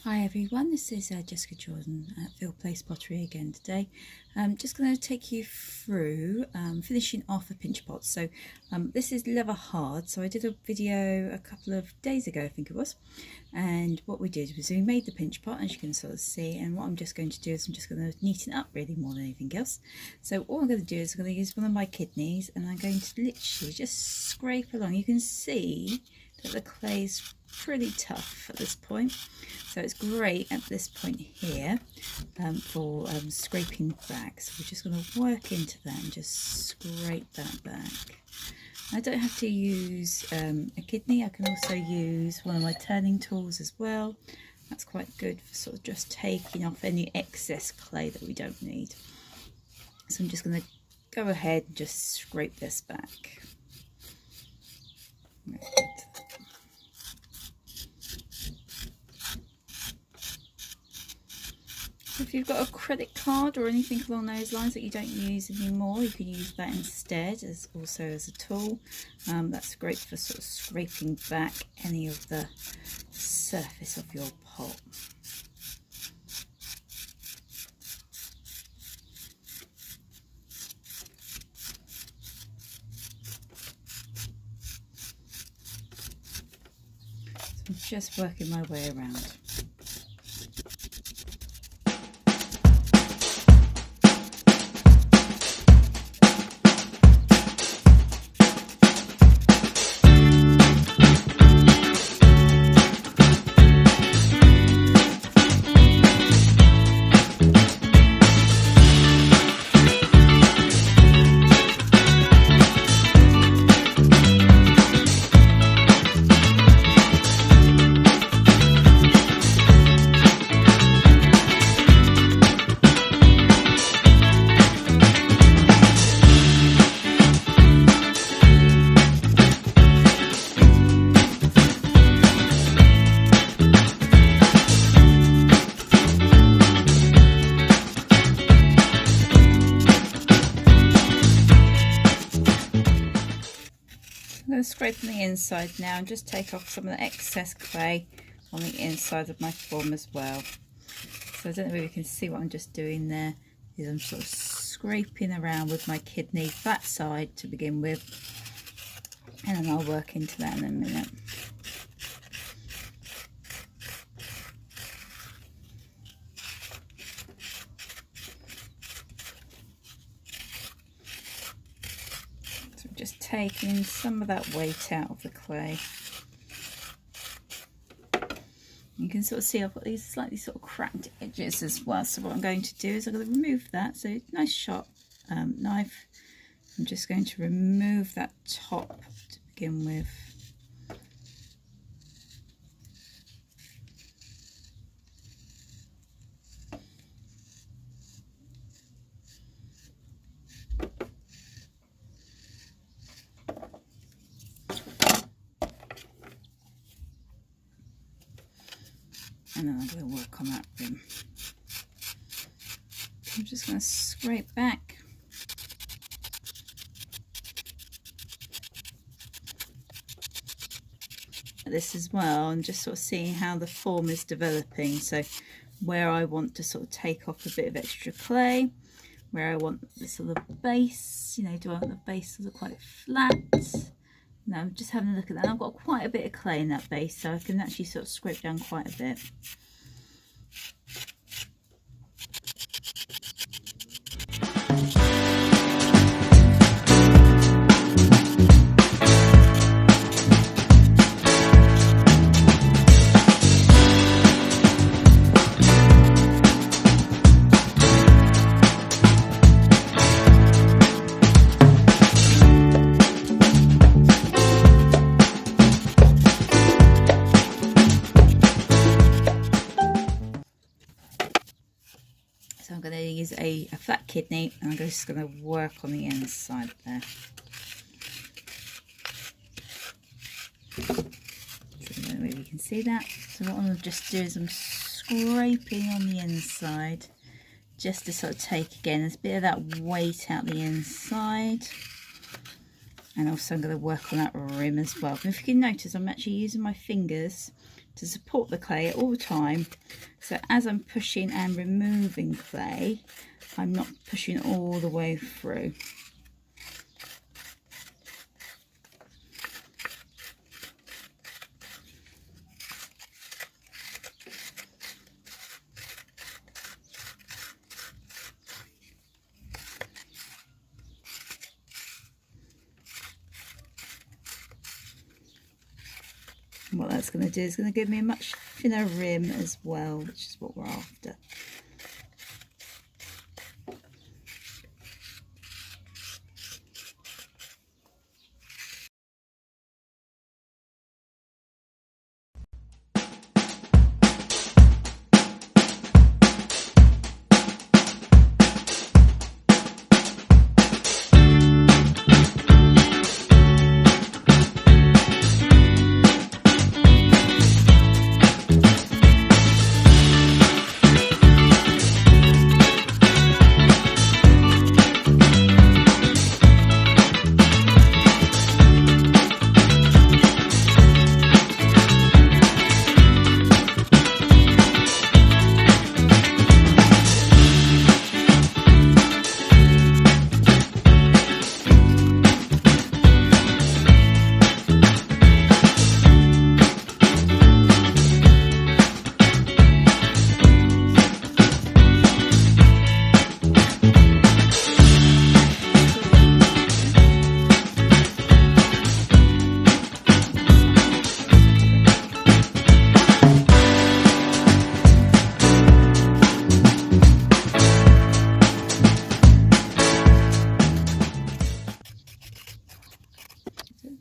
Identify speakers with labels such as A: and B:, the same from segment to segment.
A: Hi everyone, this is Jessica Jordan at Field Place Pottery again today. I'm just going to take you through finishing off a pinch pot. So this is leather hard, so I did a video a couple of days ago, I think it was, and what we did was we made the pinch pot, as you can sort of see, and what I'm just going to do is I'm just going to neaten it up really more than anything else. So all I'm going to do is I'm going to use one of my kidneys and I'm going to literally just scrape along. You can see that the clay's pretty tough at this point, so it's great at this point here for scraping back. So we're just going to work into that and just scrape that back. I don't have to use a kidney, I can also use one of my turning tools as well. That's quite good for sort of just taking off any excess clay that we don't need. So I'm just going to go ahead and just scrape this back. If you've got a credit card or anything along those lines that you don't use anymore, you can use that instead as a tool. That's great for sort of scraping back any of the surface of your pot. So I'm just working my way around. I'm going to scrape on the inside now and just take off some of the excess clay on the inside of my form as well. So I don't know if you can see what I'm just doing there, is I'm sort of scraping around with my kidney that side to begin with, and then I'll work into that in a minute. Just taking some of that weight out of the clay. You can sort of see I've got these slightly sort of cracked edges as well, so what I'm going to do is I'm going to remove that. So nice sharp knife. I'm just going to remove that top to begin with. And then I'm going to work on that rim. I'm just going to scrape back. This as well, and just sort of seeing how the form is developing. So where I want to sort of take off a bit of extra clay, where I want the sort of base, you know, do I want the base to look quite flat? No, I'm just having a look at that. I've got quite a bit of clay in that base, so I can actually sort of scrape down quite a bit. So I'm going to use a flat kidney, and I'm just going to work on the inside there. Maybe you can see that. So what I'm just do is I'm scraping on the inside, just to sort of take again there's a bit of that weight out the inside. And also I'm going to work on that rim as well. But if you can notice, I'm actually using my fingers to support the clay at all time. So as I'm pushing and removing clay, I'm not pushing all the way through. And what that's going to do is going to give me a much thinner rim as well, which is what we're after.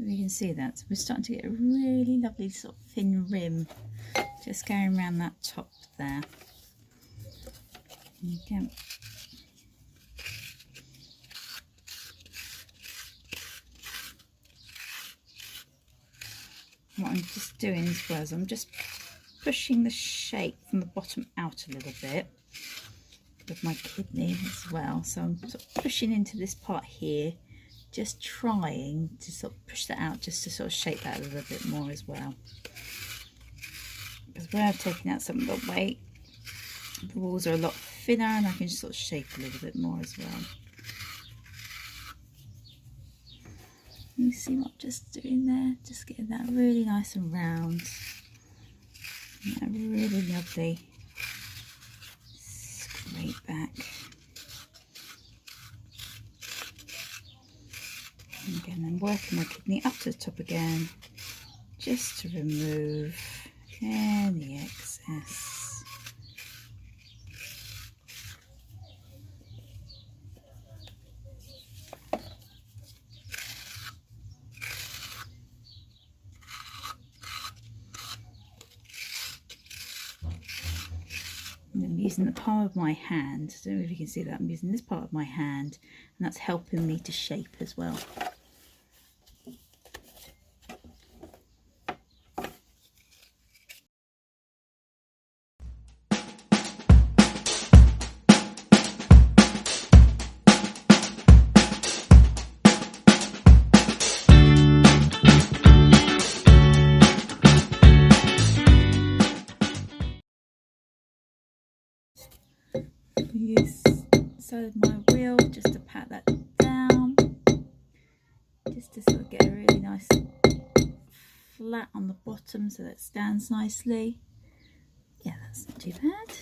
A: You can see that, so we're starting to get a really lovely sort of thin rim just going around that top there. Again. What I'm just doing as well is I'm just pushing the shape from the bottom out a little bit with my kidney as well. So I'm sort of pushing into this part here, just trying to sort of push that out just to sort of shape that a little bit more as well. Because where I've taken out some of the weight, the walls are a lot thinner and I can just sort of shape a little bit more as well. You see what I'm just doing there? Just getting that really nice and round. And that really lovely straight back. And again, I'm working my kidney up to the top again, just to remove any excess. And I'm using the palm of my hand. I don't know if you can see that. I'm using this part of my hand, and that's helping me to shape as well. Use the side of my wheel just to pat that down, just to sort of get a really nice flat on the bottom so that it stands nicely. Yeah, that's not too bad.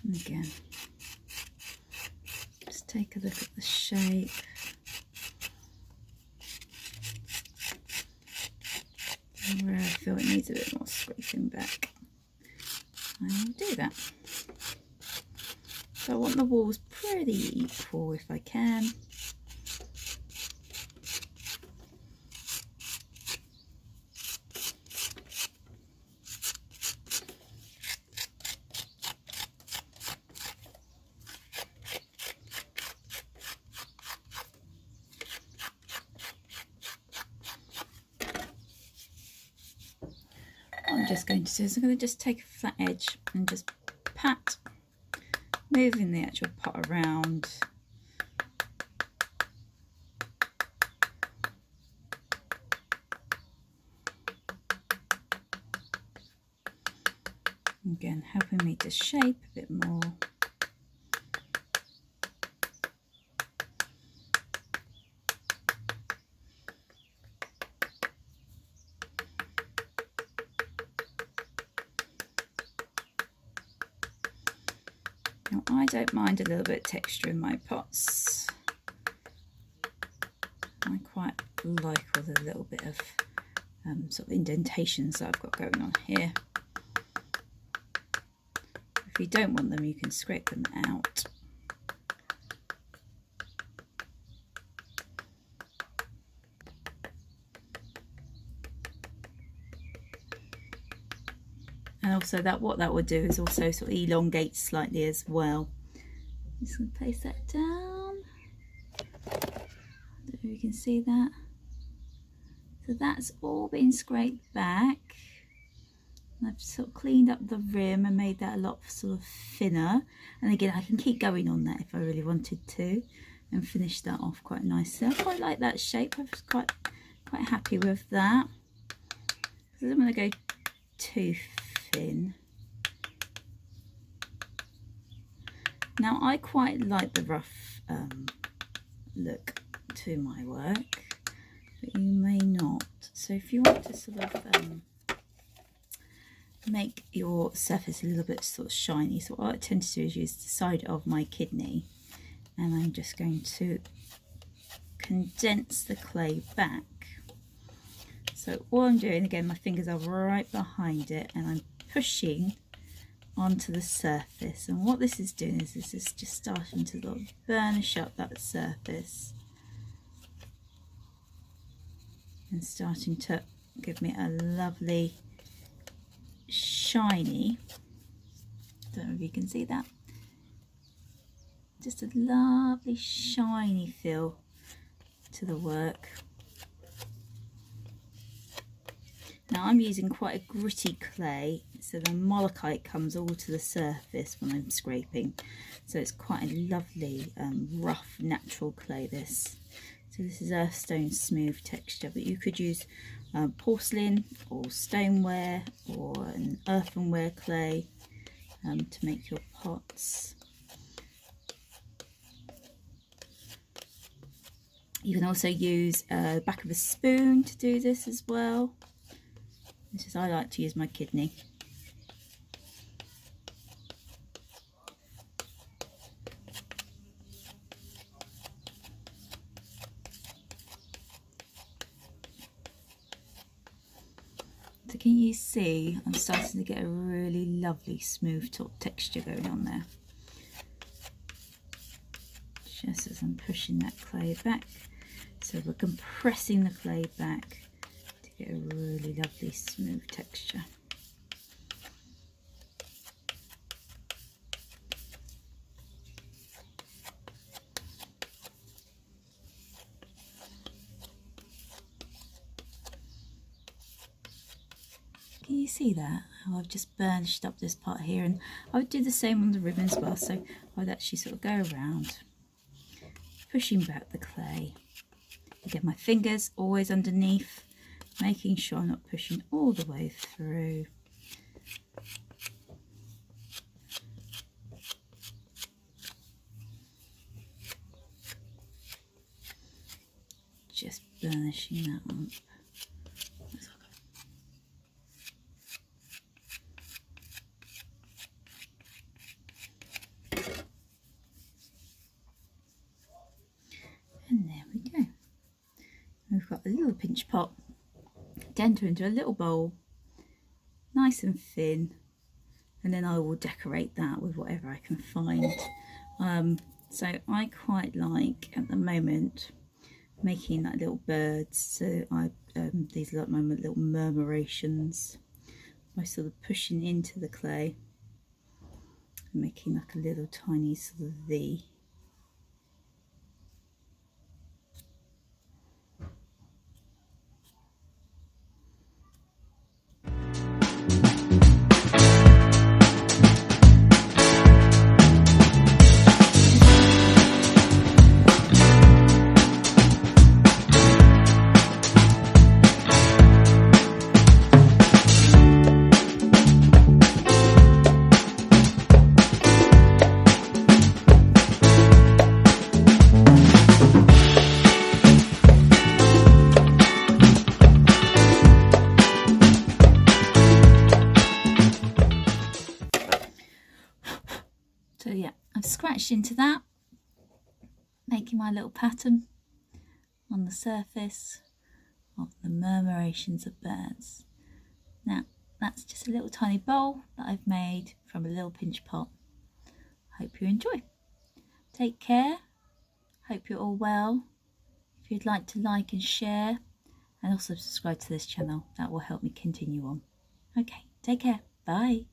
A: And again, just take a look at the shape. And where I feel it needs a bit more scraping back, I will do that. So I want the walls pretty equal if I can. What I'm just going to do is I'm going to just take a flat edge and just pat, moving the actual pot around. Again, helping me to shape a bit more. Now, I don't mind a little bit of texture in my pots. I quite like all the little bit of sort of indentations that I've got going on here. If you don't want them, you can scrape them out. And also what that would do is also sort of elongate slightly as well. I'm just going to place that down. I don't know if you can see that. So that's all been scraped back. And I've sort of cleaned up the rim and made that a lot sort of thinner. And again, I can keep going on that if I really wanted to, and finish that off quite nicely. I quite like that shape. I was quite happy with that. So I don't want to go too thin. Now I quite like the rough look to my work, but you may not. So if you want to sort of make your surface a little bit sort of shiny, so what I tend to do is use the side of my kidney, and I'm just going to condense the clay back. So all I'm doing, again, my fingers are right behind it, and I'm pushing onto the surface. And what this is doing is this is just starting to sort of burnish up that surface and starting to give me a lovely shiny, don't know if you can see that, just a lovely shiny feel to the work. Now I'm using quite a gritty clay, so the malachite comes all to the surface when I'm scraping. So it's quite a lovely rough natural clay this. So this is earthstone smooth texture, but you could use porcelain or stoneware or an earthenware clay to make your pots. You can also use the back of a spoon to do this as well. This is, I like to use my kidney. So can you see I'm starting to get a really lovely smooth top texture going on there. Just as I'm pushing that clay back. So we're compressing the clay back to get a really lovely smooth texture. Can you see that? How I've just burnished up this part here, and I would do the same on the ribbon as well. So I would actually sort of go around, pushing back the clay. Again, my fingers always underneath, making sure I'm not pushing all the way through. Just burnishing that up. And there we go. We've got a little pinch pot, denter into a little bowl, nice and thin, and then I will decorate that with whatever I can find. So I quite like at the moment making like little birds. So these are like my little murmurations by sort of pushing into the clay and making like a little tiny sort of V. scratched into that, making my little pattern on the surface of the murmurations of birds. Now that's just a little tiny bowl that I've made from a little pinch pot. Hope you enjoy. Take care. Hope you're all well. If you'd like to like and share, and also subscribe to this channel, that will help me continue on. Okay, take care. Bye.